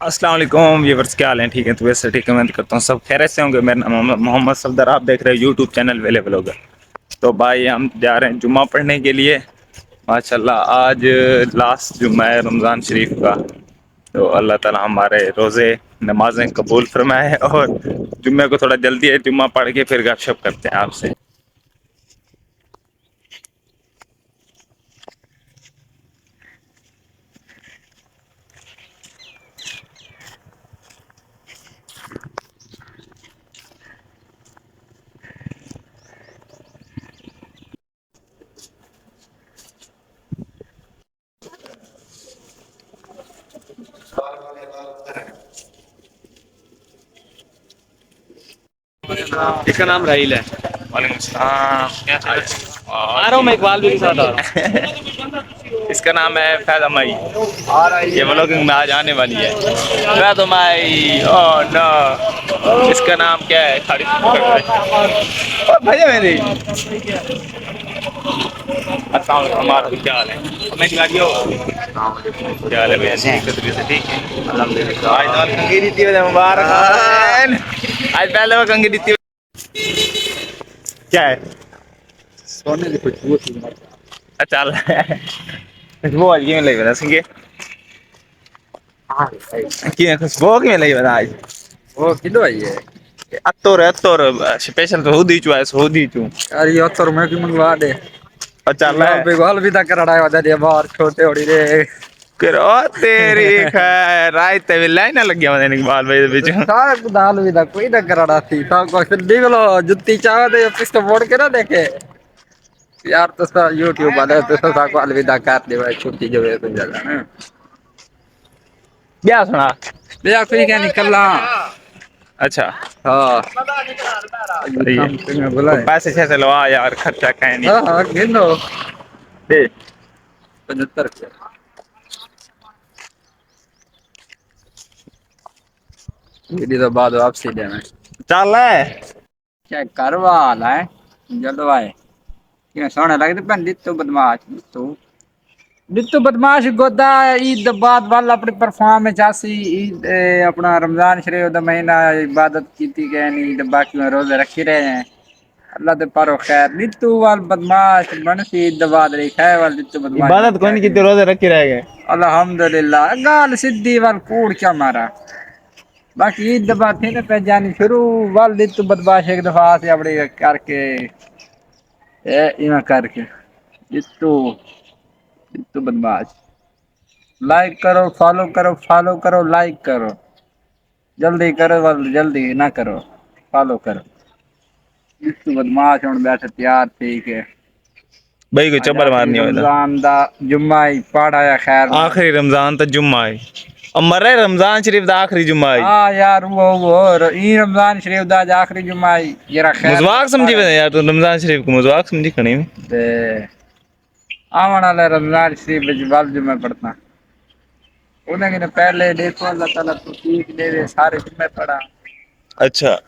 अस्सलाम वालेकुम व्यूअर्स, क्या हाल हैं? ठीक है तो वैसे ठीक है, मैं करता हूँ सब खैरियत से होंगे। मेरा नाम मोहम्मद सफदर, आप देख रहे हैं यूट्यूब चैनल अवेलेबल होगा। तो भाई हम जा रहे हैं जुम्मा पढ़ने के लिए। माशाल्लाह आज लास्ट जुम्मा है रमज़ान शरीफ का। तो अल्लाह ताला हमारे रोज़े नमाजें कबूल फरमाए। और जुम्मे को थोड़ा जल्दी है, जुम्मा पढ़ के फिर गपशप करते हैं आपसे। इसका नाम राहिल है। वालेकुम सलाम, क्या हाल है? आ रहा हूँ मैं, इकबाल भी के साथ आ रहा इसका नाम है फैज़ मई। ये व्लॉगिंग में आज आने वाली है। फैज़ मई, ओह नो। इसका नाम क्या है? खाड़ी और भैया मेरे। अस्सलाम वालेकुम, हमारा क्या हाल है? मैं गाड़ियों क्या हाल है भैया? ठीक है, तबीयत ठीक है अल्हम्दुलिल्लाह। आज तो कंगी दी थी मुबारक। आज पहले वो कंगी दी थी। क्या है? सोने की खुशबू थी। चल खुशबू आज किवें लगी बता सिंगे? हाँ भाई, किवें खुशबू किवें लगी बता आज? वो किलो आई है। अत्तोर अत्तोर स्पेशल तो होदी चु है, होदी चु। यार ये तो मैं की मंगवा दे। चल इकबाल है पे गॉल भी तक कराड़ा है, दे बाहर छोटे होड़ी रे। कर ओ तेरी खैर रात ते लाइन लग गया मैंने इकबाल भाई बीच में। सारा दाल भी तक कोई तक कराड़ा थी, सब को फिर देख लो जुत्ती चाहे तो पिस्ट मोड़ के ना देखे। यार तो सब यूट्यूब वाले तो सब अलविदा कर दे भाई, छुट्टी जो है तो ज्यादा ना। क्या सुना? यार फिर क्या निकलना। अच्छा हाँ सही है। काम पे मैं बोला तो है। पैसे शैसे लवा यार, खर्चा कहीं नहीं। हाँ हाँ गिनो दे 75 वीडियो तो बाद वापसी देना। चल है। क्या करवा है जलवाए क्या सोने लगे तो पंडित तो बदमाश तो दित्तो बदमाश गोदा ईद बाद वाल अपने परफॉर्मेंस आसी ईद अपना रमजान शरीफ दा महीना इबादत की थी गए नहीं बाकी में रोजे रखे रहे हैं। अल्लाह दे पारो खैर नित्तू वाल बदमाश बनसी ईद बाद रही खैर वाल नित्तू बदमाश बन इबादत कोई क्या नहीं करें। कितने रोजे रखे रह गए। अल्हम्दुलिल्लाह गाल सिद्धी वाल कूड़ क्या मारा। बाकी ईद बाद थे ना पे जानी शुरू वाल नित्तू बदमाश एक दफा से अपने करके ए इना करके नित्तू नित्तू बदमाश लाइक करो फॉलो करो लाइक करो जल्दी करो वाल जल्दी ना करो फॉलो करो। नित्तू बदमाश होने बैठे तैयार ठीक है। भाई को आज चबर आखिरी मारनी हो था। रमजान दा जुम्मा ही पढ़ाया खैर नाल। आखिरी रमजान तो जुम्मा है। और मरे रमजान शरीफ दा आखिरी जुम्मा है। हाँ यार वो ई रमजान शरीफ दा आज आखिरी जुम्मा ही जरा खैर मजाक समझी बने यार, तो रमजान शरीफ को मजाक समझी खड़ी में। ते आवन वाला रमजान शरीफ विच वाल जुम्मे पढ़ता उन्हें ने पहले देखो अल्लाह ताला तौफीक देवे सारे जुम्मे पढ़ा। अच्छा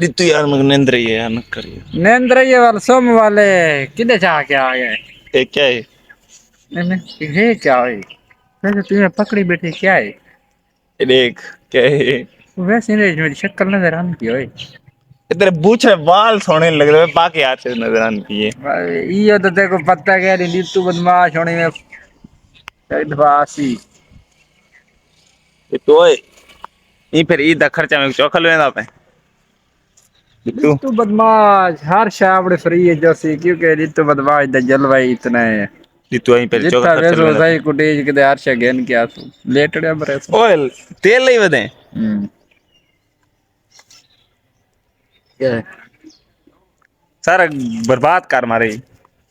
ऋतु यार मग निंद रही है यार, न करिए। नेंद्र ये वाले सोम वाले किधे जा के आ गए। ये क्या है? नहीं नहीं ये क्या है वैसे तुम्हें पकड़ी बैठी क्या है। ये देख क्या है? वैसे नहीं मेरी शक्ल नजर आती है ओए। ये तेरे बूछे बाल सोने लग रहे हैं, बाकी हाथ से नजर आने की है। ये तो देखो पत्ता कह रही नीतू बदमाश होने में बदमाशी। ये तो है। ये फिर ईद का खर्चा में चौखल लेना पे ऋतु। नीतू बदमाश हर शाम फ्री है जैसी क्योंकि नीतू बदमाश दा जलवा ही इतना है। ऋतु वहीं पर चौका जितना खर्चा वैसो लेना पे। सही कुटेज के हर शा गेन क्या तू लेटड़े बरे सो। ओए तेल नहीं बदे क्या है सारा बर्बाद कर मारे।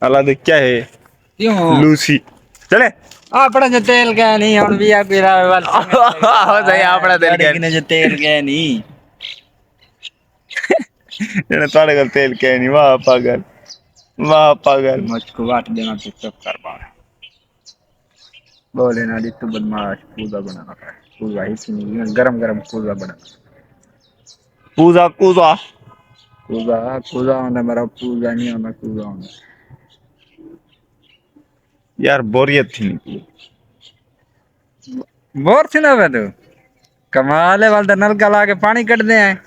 अल्लाह देख क्या है? क्यों लूसी चले। अपना जो तेल गया नहीं हम भी आप पीरा वाल सही अपना तेल गाड़ी क्या किने जो तेल गया नहीं। तेरे ताड़े का तेल क्या नहीं, वाह पागल, वाह पागल। मुझको बात देना तो चुप कर पा बोले ना तू बदमाश पूजा बनाना है पूजा ही सुनी गरम गरम पूजा बना पूजा कूजा। पूजा पूजा होना मेरा पूजा नहीं होना पूजा होना। यार बोरियत थी निकली। बोर थी ना वे तू कमाल है वाल तो नलका ला के पानी कट दे हैं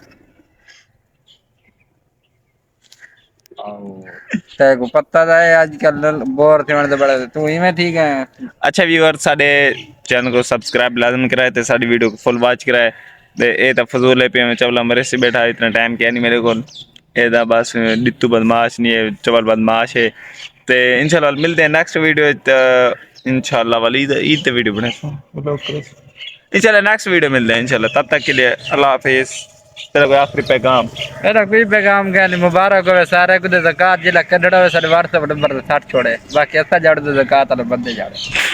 तेरे को पता है आजकल बोर थे मैंने तो बड़ा तू ही में ठीक है अच्छा व्यूअर साडे चैनल को सब्सक्राइब लाजम कराए ते साडी वीडियो को फुल वॉच कराए ते ए ता फजूल है पे मैं चवला मरे से बैठा इतना टाइम क्या नहीं मेरे को ए दा बस डित्तू बदमाश नहीं है चवल बदमाश है ते इंशाल्लाह मिलते हैं नेक्स्ट वीडियो इंशाल्लाह वाली ईद ते वीडियो बने इंशाल्लाह नेक्स्ट वीडियो मिलते हैं इंशाल्लाह तब तक के लिए अल्लाह हाफिज तेरा कोई आखिरी पैगाम मेरा कोई पैगाम क्या नहीं मुबारक हो सारे को ज़कात जिला कड़ड़ा सारे व्हाट्सएप नंबर 60 छोड़े बाकी ऐसा जड़ ज़कात वाले बंदे जाड़े